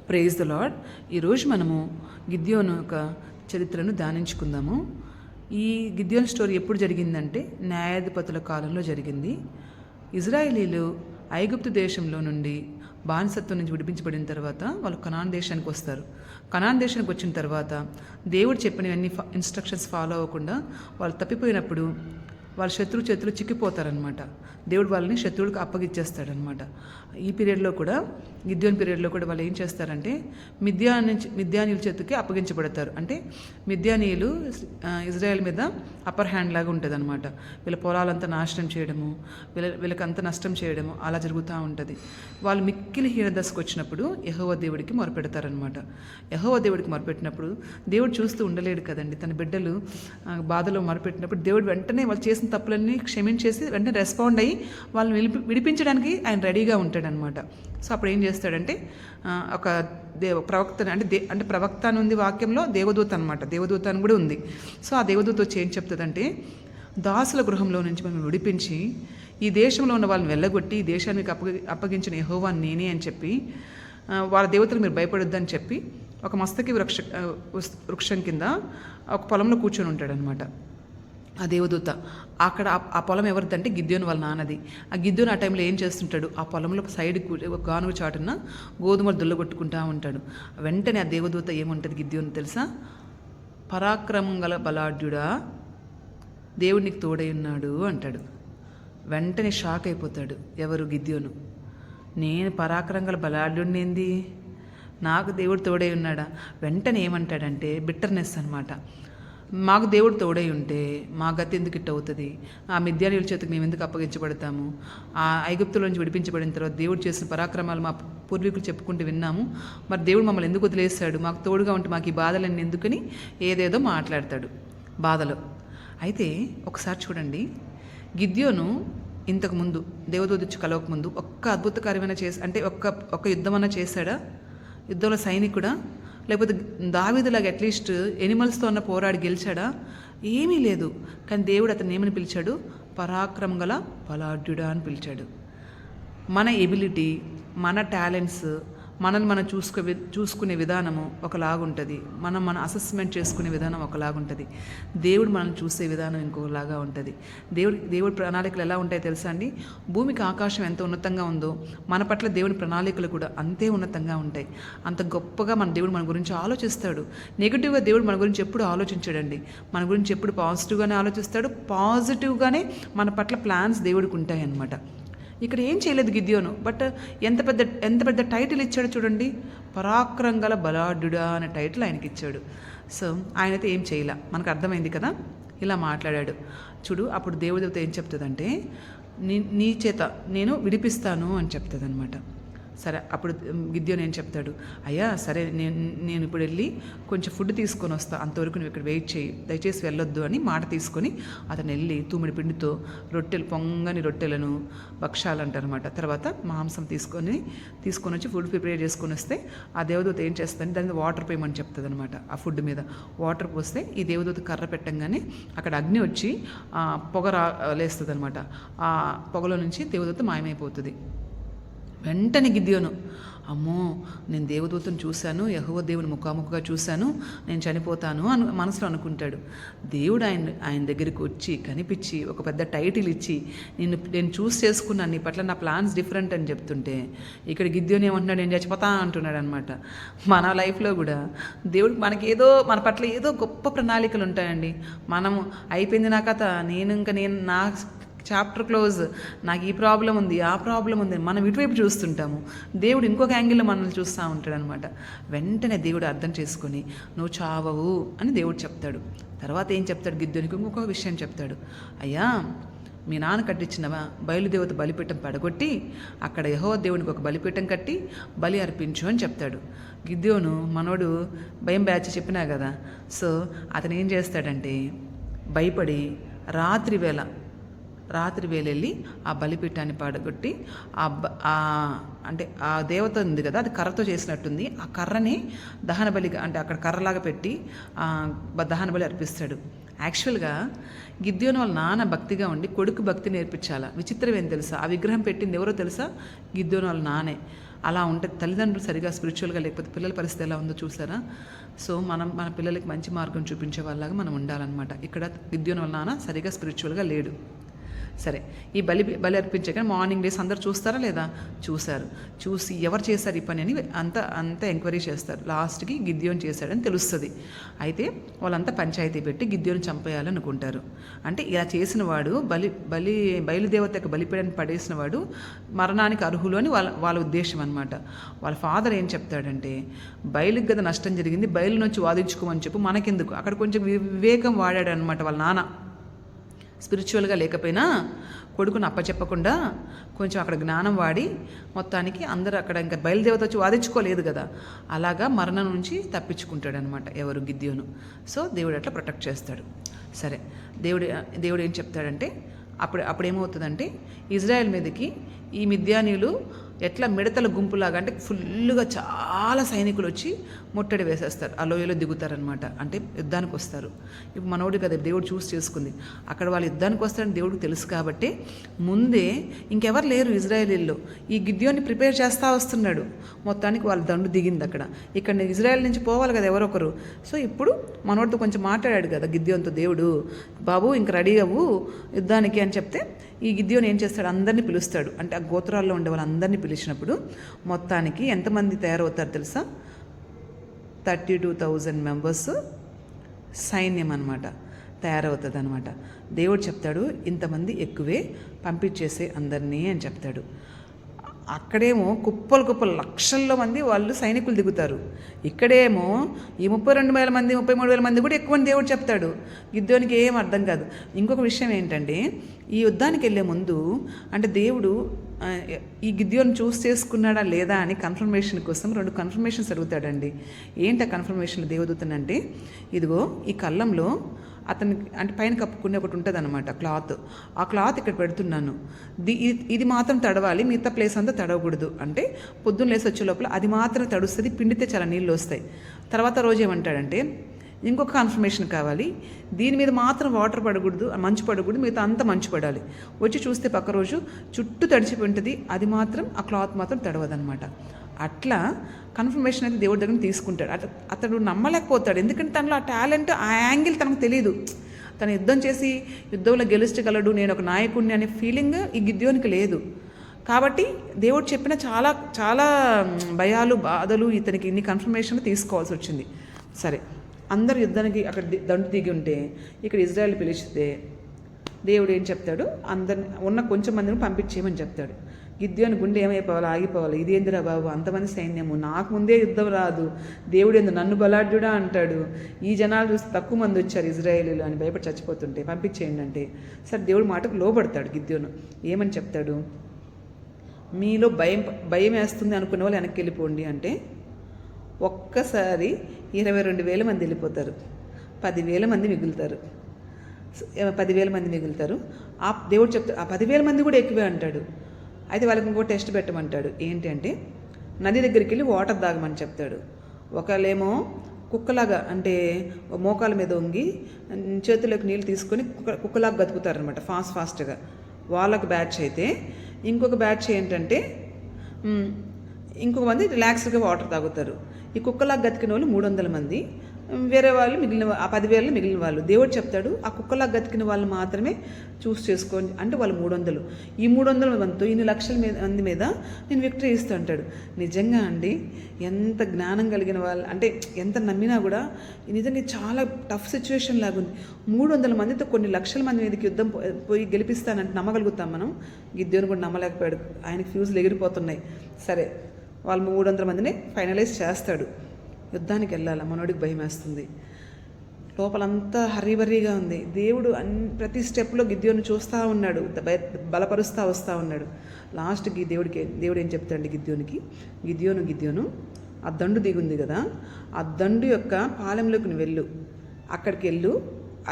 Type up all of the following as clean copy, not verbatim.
Praise the lord. ఈరోజు మనము గిద్యోను యొక్క చరిత్రను ధ్యానించుకుందాము. ఈ గిద్యోను స్టోరీ ఎప్పుడు జరిగిందంటే న్యాయాధిపతుల కాలంలో జరిగింది. ఇజ్రాయేలీలు ఐగుప్తు దేశంలో నుండి బానిసత్వం నుంచి విడిపించబడిన తర్వాత వాళ్ళు కనాన్ దేశానికి వస్తారు. కనాన్ దేశానికి వచ్చిన తర్వాత దేవుడు చెప్పినవన్నీ ఇన్స్ట్రక్షన్స్ ఫాలో అవ్వకుండా వాళ్ళు తప్పిపోయినప్పుడు వాళ్ళ శత్రువు చేతులు చిక్కిపోతారనమాట. దేవుడు వాళ్ళని శత్రువులకు అప్పగిచ్చేస్తాడనమాట. ఈ పీరియడ్లో కూడా గిద్యోను పీరియడ్లో కూడా వాళ్ళు ఏం చేస్తారంటే మిద్యానీయుల చేతికి అప్పగించబడతారు. అంటే మిద్యానీయులు ఇజ్రాయెల్ మీద అప్పర్ హ్యాండ్ లాగా ఉంటుంది అనమాట. వీళ్ళ పొలాలంతా నాశనం చేయడము, వీళ్ళకంతా నష్టం చేయడము అలా జరుగుతూ ఉంటుంది. వాళ్ళు మిక్కిలి హీనదశకు వచ్చినప్పుడు యెహోవా దేవుడికి మొరపెడతారనమాట. యెహోవా దేవుడికి మొరపెట్టినప్పుడు దేవుడు చూస్తూ ఉండలేడు కదండి. తన బిడ్డలు బాధలో మొరపెట్టినప్పుడు దేవుడు వెంటనే వాళ్ళు చేసిన తప్పులన్నీ క్షమించేసి వెంటనే రెస్పాండ్ అయ్యి వాళ్ళని విడిపించడానికి ఆయన రెడీగా ఉంటాడనమాట. సో అప్పుడు ఏం చేస్తాడంటే ఒక ప్రవక్త అంటే ప్రవక్త అని ఉంది వాక్యంలో, దేవదూత అనమాట. దేవదూత అని కూడా ఉంది. సో ఆ దేవదూత వచ్చి ఏం చెప్తుందంటే, దాసుల గృహంలో నుంచి మనం విడిపించి ఈ దేశంలో ఉన్న వాళ్ళని వెళ్ళగొట్టి ఈ దేశానికి అప్పగించిన యెహోవా నేనే అని చెప్పి వాళ్ళ దేవతలు మీరు భయపడొద్దని చెప్పి ఒక మస్తకి వృక్షం కింద ఒక పొలంలో కూర్చొని ఉంటాడనమాట ఆ దేవదూత. అక్కడ ఆ పొలం ఎవరిదంటే గిద్యోను వాళ్ళ నాన్నది. ఆ గిద్యోను ఆ టైంలో ఏం చేస్తుంటాడు, ఆ పొలంలో సైడ్ గానుగు చాటున గోధుమలు దుల్లగొట్టుకుంటూ ఉంటాడు. వెంటనే ఆ దేవదూత ఏముంటుంది గిద్యోను తెలుసా? పరాక్రమం గల బలాఢ్యుడా, దేవుడు నీకు తోడై ఉన్నాడు అంటాడు. వెంటనే షాక్ అయిపోతాడు ఎవరు? గిద్యోను. నేను పరాక్రమం గల బలాఢ్యుడినేంది, నాకు దేవుడు తోడై ఉన్నాడా? వెంటనే ఏమంటాడంటే బిట్టర్నెస్ అనమాట. మాకు దేవుడు తోడై ఉంటే మా గతి ఎందుకు ఇట్ట అవుతుంది? ఆ మిద్యానీయుల చేతికి మేము ఎందుకు అప్పగించబడతాము? ఆ ఐగుప్తుల నుంచి విడిపించబడిన తర్వాత దేవుడు చేసిన పరాక్రమాలు మా పూర్వీకులు చెప్పుకుంటూ విన్నాము. మరి దేవుడు మమ్మల్ని ఎందుకు వదిలేస్తాడు? మాకు తోడుగా ఉంటే మాకు ఈ బాధలన్నీ ఎందుకని ఏదేదో మాట్లాడతాడు బాధలో. అయితే ఒకసారి చూడండి, గిద్యోను ఇంతకుముందు దేవదూత వచ్చి కలవకముందు ఒక్క అద్భుత కార్యమైనా అంటే ఒక్క యుద్ధమన్నా చేశాడా? యుద్ధంలో సైనికుడా? లేకపోతే దావీదులాగా అట్లీస్ట్ ఎనిమల్స్తో ఉన్న పోరాడి గెలిచాడా? ఏమీ లేదు. కానీ దేవుడు అతను ఏమని పిలిచాడు? పరాక్రమం గల బలాఢ్యుడా అని పిలిచాడు. మన ఎబిలిటీ, మన టాలెంట్స్, మనల్ని మనం చూసుకునే విధానము ఒకలాగుంటుంది. మన అసెస్మెంట్ చేసుకునే విధానం ఒకలాగుంటుంది. దేవుడు మనల్ని చూసే విధానం ఇంకోలాగా ఉంటుంది. దేవుడి ప్రణాళికలు ఎలా ఉంటాయో తెలుసా అండి? భూమికి ఆకాశం ఎంత ఉన్నతంగా ఉందో మన పట్ల దేవుని ప్రణాళికలు కూడా అంతే ఉన్నతంగా ఉంటాయి. అంత గొప్పగా దేవుడు మన గురించి ఆలోచిస్తాడు. నెగిటివ్గా దేవుడు మన గురించి ఎప్పుడు ఆలోచించాడండి. మన గురించి ఎప్పుడు పాజిటివ్గానే ఆలోచిస్తాడు. పాజిటివ్గానే మన పట్ల ప్లాన్స్ దేవుడికి ఉంటాయి అన్నమాట. ఇక్కడ ఏం చేయలేదు గిద్యోను, బట్ ఎంత పెద్ద టైటిల్ ఇచ్చాడు చూడండి. పరాక్రమం గల బలాఢ్యుడా అనే టైటిల్ ఆయనకి ఇచ్చాడు. సో ఆయనైతే ఏం చేయలే, మనకు అర్థమైంది కదా. ఇలా మాట్లాడాడు చూడు. అప్పుడు దేవదేవత ఏం చెప్తుందంటే, నీ చేత నేను విడిపిస్తాను అని చెప్తుంది అనమాట. సరే, అప్పుడు గిద్యోను ఏం చెప్తాడు, అయ్యా సరే నేను ఇప్పుడు వెళ్ళి కొంచెం ఫుడ్ తీసుకొని వస్తా, అంతవరకు నువ్వు ఇక్కడ వెయిట్ చేయి, దయచేసి వెళ్ళొద్దు అని మాట తీసుకొని అతను వెళ్ళి తూమిడి పిండితో పొంగని రొట్టెలను భక్షాలు అంటారనమాట. తర్వాత మాంసం తీసుకొని వచ్చి ఫుడ్ ప్రిపేర్ చేసుకొని వస్తే ఆ దేవదూత ఏం చేస్తుందని దాని మీద వాటర్ పోయమని చెప్తుంది అనమాట. ఆ ఫుడ్ మీద వాటర్ పోస్తే ఈ దేవదూత కర్ర పెట్టంగానే అక్కడ అగ్ని వచ్చి పొగ లేస్తుంది అనమాట. ఆ పొగలో నుంచి దేవదూత మాయమైపోతుంది. వెంటనే గిద్యోను, అమ్మో నేను దేవదూతను చూశాను, యెహోవా దేవుని ముఖాముఖిగా చూశాను, నేను చనిపోతాను అని మనసులో అనుకుంటాడు. దేవుడు ఆయన దగ్గరికి వచ్చి కనిపించి ఒక పెద్ద టైటిల్ ఇచ్చి నేను చూస్ చేసుకున్నాను, నీ పట్ల నా ప్లాన్స్ డిఫరెంట్ అని చెప్తుంటే ఇక్కడ గిద్యోను ఏమంటున్నాడు, నేను చచ్చిపోతా అంటున్నాడు అనమాట. మన లైఫ్లో కూడా దేవుడు మన పట్ల ఏదో గొప్ప ప్రణాళికలు ఉంటాయండి. మనము అయిపోయింది నా కథ, నేను నా చాప్టర్ క్లోజ్, నాకు ఈ ప్రాబ్లం ఉంది, ఆ ప్రాబ్లం ఉంది, మనం ఇటువైపు చూస్తుంటాము. దేవుడు ఇంకొక యాంగిల్లో మనల్ని చూస్తూ ఉంటాడు అనమాట. వెంటనే దేవుడు అర్థం చేసుకొని నువ్వు చావవు అని దేవుడు చెప్తాడు. తర్వాత ఏం చెప్తాడు గిద్యోనికి? ఇంకొక విషయం చెప్తాడు. అయ్యా, మీ నాన్న కట్టించిన బయలుదేవత బలిపీఠం పడగొట్టి అక్కడ యెహోవా దేవునికి ఒక బలిపీఠం కట్టి బలి అర్పించు అని చెప్తాడు. గిద్యోను మనోడు భయం బ్యాచ్ చెప్పినా కదా. సో అతను ఏం చేస్తాడంటే భయపడి రాత్రి వేళ వెళ్ళి ఆ బలిపీఠాన్ని పడగొట్టి అంటే ఆ దేవత ఉంది కదా, అది కర్రతో చేసినట్టుంది, ఆ కర్రని దహన బలిగా అంటే అక్కడ కర్రలాగా పెట్టి దహన బలి అర్పిస్తాడు. యాక్చువల్గా గిద్యోను వాళ్ళ నాన్న భక్తిగా ఉండి కొడుకు భక్తి నేర్పించాలా. విచిత్రం ఏం తెలుసా? ఆ విగ్రహం పెట్టింది ఎవరో తెలుసా? గిద్యోను వాళ్ళ నానే. అలా ఉంటుంది. తల్లిదండ్రులు సరిగా స్పిరిచువల్గా లేకపోతే పిల్లల పరిస్థితి ఎలా ఉందో చూసారా. సో మన పిల్లలకి మంచి మార్గం చూపించే వాళ్ళలాగా మనం ఉండాలన్నమాట. ఇక్కడ గిద్యోను వాళ్ళ నాన్న సరిగా స్పిరిచువల్గా లేడు. సరే, ఈ బలి అర్పించగానే మార్నింగ్ డేస్ అందరు చూస్తారా లేదా? చూసి ఎవరు చేశారు ఈ పని అని అంతా ఎంక్వైరీ చేస్తారు. లాస్ట్కి గిద్యోను చేశాడని తెలుస్తుంది. వాళ్ళంతా పంచాయతీ పెట్టి గిద్యోను చంపేయాలనుకుంటారు. అంటే ఇలా చేసిన వాడు బయలుదేవతకు బలిపీడని పడేసిన వాడు మరణానికి అర్హులు అని వాళ్ళ ఉద్దేశం అనమాట. వాళ్ళ ఫాదర్ ఏం చెప్తాడంటే, బయలుకి కదా నష్టం జరిగింది, బయలు నుంచి వాదించుకోమని చెప్పు, మనకెందుకు. అక్కడ కొంచెం వివేకం వాడాడు అనమాట వాళ్ళ నాన్న. స్పిరిచువల్గా లేకపోయినా కొడుకును అప్పచెప్పకుండా కొంచెం అక్కడ జ్ఞానం వాడి మొత్తానికి అందరూ అక్కడ ఇంకా బయలుదేవత వచ్చి వాదించుకోలేదు కదా, అలాగా మరణం నుంచి తప్పించుకుంటాడు అనమాట ఎవరు? గిద్యోను. సో దేవుడు అట్లా ప్రొటెక్ట్ చేస్తాడు. సరే, దేవుడు ఏం చెప్తాడంటే, అప్పుడేమవుతుందంటే ఇజ్రాయెల్ మీదకి ఈ మిద్యానీయులు ఎట్లా మిడతల గుంపులాగా అంటే ఫుల్గా చాలా సైనికులు వచ్చి ముట్టడి వేసేస్తారు. ఆ లోయలో దిగుతారనమాట. అంటే యుద్ధానికి వస్తారు. ఇప్పుడు మనోడు కదా దేవుడు చేసుకుంది. అక్కడ వాళ్ళు యుద్ధానికి వస్తారని దేవుడికి తెలుసు కాబట్టి ముందే ఇంకెవరు లేరు ఇజ్రాయేలీల్లో. ఈ గిద్యోన్ని ప్రిపేర్ చేస్తూ వస్తున్నాడు. మొత్తానికి వాళ్ళ దండు దిగింది అక్కడ. ఇక్కడ ఇజ్రాయెల్ నుంచి పోవాలి కదా ఎవరొకరు. సో ఇప్పుడు మనోడితో కొంచెం మాట్లాడాడు కదా గిద్యోన్తో దేవుడు, బాబు ఇంక రెడీ అవ్వు యుద్ధానికి అని చెప్తే ఈ గిద్యోను ఏం చేస్తాడు, అందరినీ పిలుస్తాడు. అంటే ఆ గోత్రాల్లో ఉండే వాళ్ళందరినీ పిలిచినప్పుడు మొత్తానికి ఎంతమంది తయారవుతారు తెలుసా? 32,000 మెంబర్స్ సైన్యం అనమాట తయారవుతుంది అనమాట. దేవుడు చెప్తాడు, ఇంతమంది ఎక్కువే, పంపించేసే అందరినీ అని చెప్తాడు. అక్కడేమో కుప్పలు లక్షల్లో మంది వాళ్ళు సైనికులు దిగుతారు. ఇక్కడేమో ఈ 32,000 మంది 33,000 మంది కూడా ఎక్కువని దేవుడు చెప్తాడు. గిద్యోనికి ఏం అర్థం కాదు. ఇంకొక విషయం ఏంటంటే, ఈ యుద్ధానికి వెళ్ళే ముందు అంటే దేవుడు ఈ గిద్యోను చేసుకున్నాడా లేదా అని కన్ఫర్మేషన్ కోసం 2 కన్ఫర్మేషన్స్ అడుగుతాడండి. ఏంటి ఆ కన్ఫర్మేషన్ దేవదూతనంటే, ఇదిగో ఈ కళ్ళంలో అతనికి అంటే పైన కప్పుకునే ఒకటి ఉంటుంది అనమాట, క్లాత్. ఆ క్లాత్ ఇక్కడ పెడుతున్నాను, ఇది మాత్రం తడవాలి, మిగతా ప్లేస్ అంతా తడవకూడదు. అంటే పొద్దున్న లేసి వచ్చే లోపల అది మాత్రం తడుస్తుంది, పిండితే చాలా నీళ్ళు వస్తాయి. తర్వాత రోజు ఏమంటాడంటే, ఇంకొక కన్ఫర్మేషన్ కావాలి, దీని మీద మాత్రం వాటర్ పడకూడదు, మంచు పడకూడదు, మిగతా అంతా మంచు పడాలి. వచ్చి చూస్తే పక్క రోజు చుట్టూ తడిచిపోయి ఉంటుంది, అది మాత్రం ఆ క్లాత్ మాత్రం తడవదనమాట. అట్లా కన్ఫర్మేషన్ అయితే దేవుడి దగ్గర తీసుకుంటాడు. అతడు నమ్మలేకపోతాడు. ఎందుకంటే తనలో ఆ టాలెంట్, ఆ యాంగిల్ తనకు తెలియదు. తను యుద్ధం చేసి యుద్ధంలో గెలుచగలడు, నేను ఒక నాయకుడిని అనే ఫీలింగ్ ఈ గిద్యోనికి లేదు. కాబట్టి దేవుడు చెప్పిన చాలా చాలా భయాలు బాధలు ఇతనికి ఇన్ని కన్ఫర్మేషన్ తీసుకోవాల్సి వచ్చింది. సరే, అందరు యుద్ధానికి అక్కడ దండు దిగి ఉంటే ఇక్కడ ఇజ్రాయెల్ పిలిచితే దేవుడు ఏం చెప్తాడు, అందరిని ఉన్న కొంచెం మందిని పంపించేయమని చెప్తాడు. గిద్యోని గుండె ఏమైపోవాలి, ఆగిపోవాలి. ఇదేందిరా బాబు, అంతమంది సైన్యము, నాకు ముందే యుద్ధం రాదు, దేవుడు ఎందు నన్ను బలాఢ్యుడా అంటాడు, ఈ జనాలు చూసి తక్కువ మంది వచ్చారు ఇజ్రాయేలీలు అని భయపడి చచ్చిపోతుంటే పంపించేయండి అంటే, సరే దేవుడు మాటకు లోబడతాడు. గిద్యోను ఏమని చెప్తాడు, మీలో భయం వేస్తుంది అనుకునే వాళ్ళు వెనక్కి వెళ్ళిపోండి అంటే ఒక్కసారి 22,000 మంది వెళ్ళిపోతారు, 10,000 మంది మిగులుతారు. 10,000 మంది మిగులుతారు. ఆ దేవుడు చెప్తాడు, ఆ 10,000 మంది కూడా ఎక్కువే అంటాడు. అయితే వాళ్ళకి ఇంకో టెస్ట్ పెట్టమంటాడు. ఏంటి అంటే, నది దగ్గరికి వెళ్ళి వాటర్ తాగమని చెప్తాడు. ఒకళ్ళేమో కుక్కలాగా అంటే మోకాల మీద వంగి చేతుల్లోకి నీళ్ళు తీసుకొని కుక్కలాగా గతుకుతారనమాట ఫాస్ట్గా. వాళ్ళకి బ్యాచ్ అయితే, ఇంకొక బ్యాచ్ ఏంటంటే ఇంకొక మంది రిలాక్స్గా వాటర్ తాగుతారు. ఈ కుక్కలాగా గతికిన వాళ్ళు 300 మంది, వేరే వాళ్ళు మిగిలిన ఆ 10,000 మిగిలిన వాళ్ళు. దేవుడు చెప్తాడు, ఆ కుక్కలాగా గతికిన వాళ్ళు మాత్రమే చేసుకోండి అంటే వాళ్ళు 300. ఈ 300 మందితో ఇన్ని లక్షల మంది మీద నేను విక్టరీ ఇస్తూ అంటాడు. నిజంగా అండి, ఎంత జ్ఞానం కలిగిన వాళ్ళు అంటే ఎంత నమ్మినా కూడా నిజంగా చాలా టఫ్ సిచ్యువేషన్ లాగుంది. 300 మందితో కొన్ని లక్షల మంది మీదకి యుద్ధం పోయి గెలిపిస్తానంటే నమ్మగలుగుతాం మనం. గిద్యోను కూడా నమ్మలేకపోయాడు, ఆయనకి ఫ్యూజులు ఎగిరిపోతున్నాయి. సరే, వాళ్ళు 300 మందిని ఫైనలైజ్ చేస్తాడు. యుద్ధానికి వెళ్ళాలి, మనోడికి భయం వేస్తుంది, లోపలంతా హర్రీబర్రీగా ఉంది. దేవుడు ప్రతి స్టెప్లో గిద్యోను చూస్తూ ఉన్నాడు, బలపరుస్తూ వస్తూ ఉన్నాడు. లాస్ట్కి దేవుడు ఏం చెప్తాడు గిద్యోను ఆ దండు దిగుంది కదా, ఆ దండు యొక్క పాలెంలోకి నువ్వు వెళ్ళు, అక్కడికి వెళ్ళు,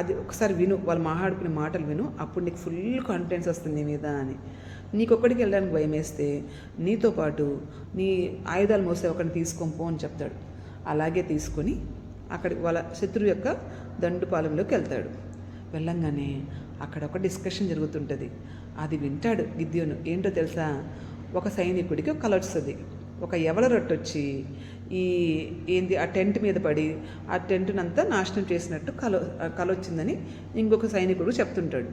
అది ఒకసారి విను, వాళ్ళు మాట్లాడుకునే మాటలు విను, అప్పుడు నీకు ఫుల్ కాన్ఫిడెన్స్ వస్తుంది నీ మీద అని. నీకొక్కడికి వెళ్ళడానికి భయం వేస్తే నీతో పాటు నీ ఆయుధాలు మోసే ఒకరిని తీసుకొని పో అని చెప్తాడు. అలాగే తీసుకొని అక్కడికి వాళ్ళ శత్రువు యొక్క దండుపాలెంలోకి వెళ్తాడు. వెళ్ళంగానే అక్కడ ఒక డిస్కషన్ జరుగుతుంటుంది. అది వింటాడు గిద్యోను. ఏంటో తెలుసా, ఒక సైనికుడికి ఒక కల వస్తుంది. ఒక ఎవల రొట్టె వచ్చి ఈ ఏంది ఆ టెంట్ మీద పడి ఆ టెంట్నంతా నాశనం చేసినట్టు కల వచ్చిందని ఇంకొక సైనికుడు చెప్తుంటాడు.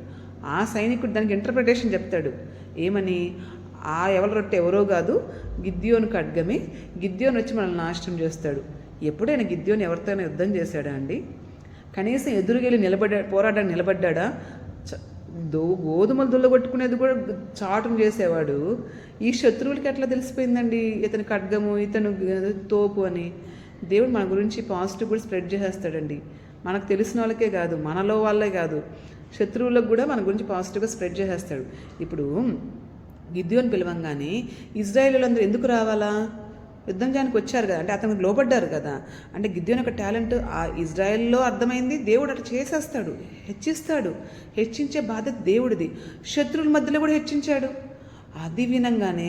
ఆ సైనికుడు దానికి ఇంటర్ప్రిటేషన్ చెప్తాడు. ఏమని, ఆ ఎవల రొట్టె ఎవరో కాదు, గిద్యోను ఖడ్గమే. గిద్యోను వచ్చి మనల్ని నాశనం చేస్తాడు. ఎప్పుడైనా గిద్యోను ఎవరితోనైనా యుద్ధం చేశాడా అండి? కనీసం ఎదురుకెళ్ళి పోరాటానికి నిలబడ్డా? గోధుమలు దుల్లగొట్టుకునేది కూడా చాటును చేసేవాడు. ఈ శత్రువులకి ఎట్లా తెలిసిపోయిందండి ఇతని ఖడ్గము, ఇతను తోపు అని? దేవుడు మన గురించి పాజిటివ్ కూడా స్ప్రెడ్ చేసేస్తాడండి. మనకు తెలిసిన వాళ్ళకే కాదు, మనలో వాళ్ళే కాదు, శత్రువులకు కూడా మన గురించి పాజిటివ్గా స్ప్రెడ్ చేసేస్తాడు. ఇప్పుడు గిద్యోను పిలవంగానే ఇజ్రాయేలీలందరూ ఎందుకు రావాలా? యుద్ధం చేయడానికి వచ్చారు కదా, అంటే అతనికి లోబడ్డారు కదా. అంటే గిద్యోను యొక్క టాలెంట్ ఆ ఇజ్రాయెల్లో అర్థమైంది. దేవుడు అట్లా చేసేస్తాడు, హెచ్చిస్తాడు. హెచ్చించే బాధ్యత దేవుడిది. శత్రువుల మధ్యలో కూడా హెచ్చించాడు. అది వినంగానే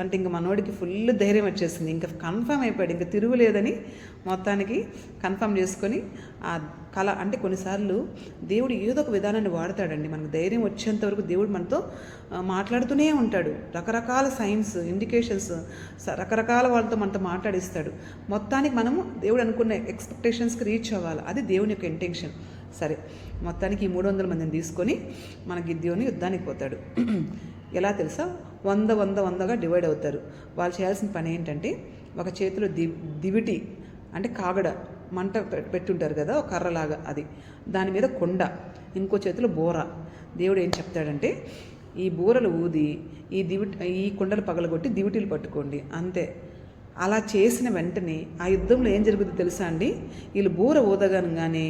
అంటే ఇంక మనోడికి ఫుల్ ధైర్యం వచ్చేసింది. ఇంకా కన్ఫర్మ్ అయిపోయాడు, ఇంకా తిరుగులేదని మొత్తానికి కన్ఫర్మ్ చేసుకొని ఆ కళ. అంటే కొన్నిసార్లు దేవుడు ఏదో ఒక విధానాన్ని వాడతాడండి. మనకు ధైర్యం వచ్చేంత వరకు దేవుడు మనతో మాట్లాడుతూనే ఉంటాడు. రకరకాల సైన్స్, ఇండికేషన్స్, రకరకాల వాళ్ళతో మనతో మాట్లాడిస్తాడు. మొత్తానికి మనము దేవుడు అనుకున్న ఎక్స్పెక్టేషన్స్కి రీచ్ అవ్వాలి. అది దేవుని యొక్క ఇంటెన్షన్. సరే, మొత్తానికి ఈ 300 మందిని తీసుకొని మన గిద్యోను యుద్ధానికి పోతాడు. ఎలా తెలుసా? 100గా డివైడ్ అవుతారు. వాళ్ళు చేయాల్సిన పని ఏంటంటే, ఒక చేతిలో దివిటి అంటే కాగడ మంట పెట్టుంటారు కదా, ఒక కర్రలాగా, అది దాని మీద కొండ, ఇంకో చేతిలో బోర. దేవుడు ఏం చెప్తాడంటే, ఈ బూరలు ఊది ఈ కొండలు పగలగొట్టి దివిటీలు పట్టుకోండి, అంతే. అలా చేసిన వెంటనే ఆ యుద్ధంలో ఏం జరుగుతుందో తెలుసా అండి? వీళ్ళు బూర ఊదగానే,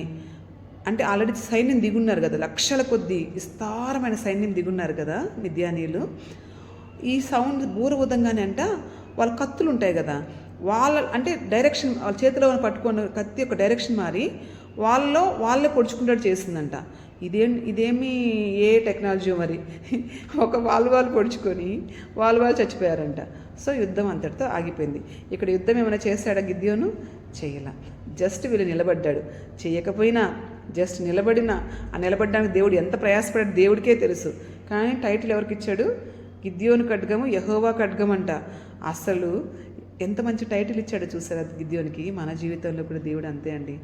అంటే ఆల్రెడీ సైన్యం దిగున్నారు కదా, లక్షల కొద్దీ విస్తారమైన సైన్యం దిగున్నారు కదా మిద్యానీయులు. ఈ సౌండ్ బూర ఊదంగానే అంట వాళ్ళ కత్తులు ఉంటాయి కదా, అంటే డైరెక్షన్, వాళ్ళ చేతిలో పట్టుకున్న కత్తి యొక్క డైరెక్షన్ మారి వాళ్ళే పొడుచుకుంటాడు చేసిందంట. ఇదేమి ఏ టెక్నాలజీ మరి? ఒక వాళ్ళు పొడుచుకొని వాళ్ళు చచ్చిపోయారంట. సో యుద్ధం అంతటితో ఆగిపోయింది. ఇక్కడ యుద్ధం ఏమైనా చేశాడా గిద్యోను? చేయలా. జస్ట్ వీళ్ళు నిలబడ్డాడు. చేయకపోయినా జస్ట్ నిలబడినా, ఆ నిలబడ్డానికి దేవుడు ఎంత ప్రయాసపడాడు దేవుడికే తెలుసు. కానీ టైటిల్ ఎవరికి ఇచ్చాడు? గిద్యోను ఖడ్గము యెహోవా ఖడ్గం అంట. అసలు ఎంత మంచి టైటిల్ ఇచ్చాడో చూసారా గిద్యోనికి. మన జీవితంలో కూడా దేవుడు అంతే అండి.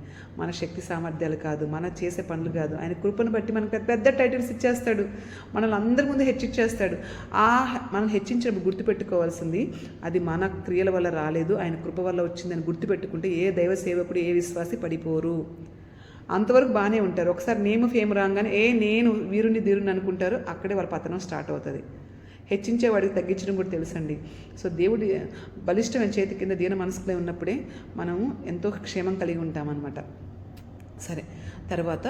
మన శక్తి సామర్థ్యాలు కాదు, మన చేసే పనులు కాదు, ఆయన కృపను బట్టి మనకు పెద్ద టైటిల్స్ ఇచ్చేస్తాడు. మనల్ని అందరి ముందు హెచ్చించేస్తాడు. మనం హెచ్చించినప్పుడు గుర్తుపెట్టుకోవాల్సింది, అది మన క్రియల వల్ల రాలేదు, ఆయన కృప వల్ల వచ్చిందని గుర్తుపెట్టుకుంటే ఏ దైవ సేవకుడు, ఏ విశ్వాసి పడిపోరు. అంతవరకు బాగానే ఉంటారు. ఒకసారి నేమ్ ఫేమ్ రాగానే నేను వీరుని ధీరుని అనుకుంటారు. అక్కడే వాళ్ళ పతనం స్టార్ట్ అవుతుంది. హెచ్చించేవాడికి తగ్గించడం కూడా తెలుసండి. సో దేవుడి బలిష్టమైన చేతి కింద దీన మనసులో ఉన్నప్పుడే మనము ఎంతో క్షేమం కలిగి ఉంటామన్నమాట. సరే, తర్వాత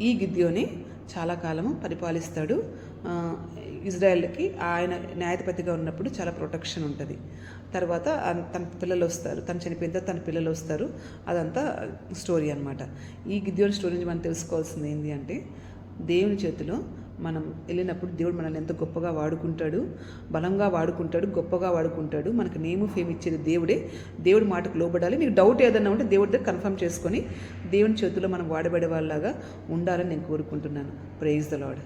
ఈ గిద్యోని చాలా కాలము పరిపాలిస్తాడు. ఇజ్రాయెల్కి ఆయన న్యాయాధిపతిగా ఉన్నప్పుడు చాలా ప్రొటెక్షన్ ఉంటుంది. తర్వాత తన పిల్లలు వస్తారు, తను చనిపోయిన తర్వాత తన పిల్లలు వస్తారు. అదంతా స్టోరీ అనమాట. ఈ గిద్యోని స్టోరీ నుంచి మనం తెలుసుకోవాల్సింది ఏంటి అంటే, దేవుని చేతిలో మనం వెళ్ళినప్పుడు దేవుడు మనల్ని ఎంతో గొప్పగా వాడుకుంటాడు, బలంగా వాడుకుంటాడు, గొప్పగా వాడుకుంటాడు. మనకు నేము ఫేమ్ ఇచ్చేది దేవుడే. దేవుడి మాటకు లోబడాలి. మీకు డౌట్ ఏదన్నా ఉంటే దేవుడి దగ్గర కన్ఫర్మ్ చేసుకొని దేవుని చేతిలో మనం వాడబడే వాళ్ళలాగా ఉండాలని నేను కోరుకుంటున్నాను. Praise the lord.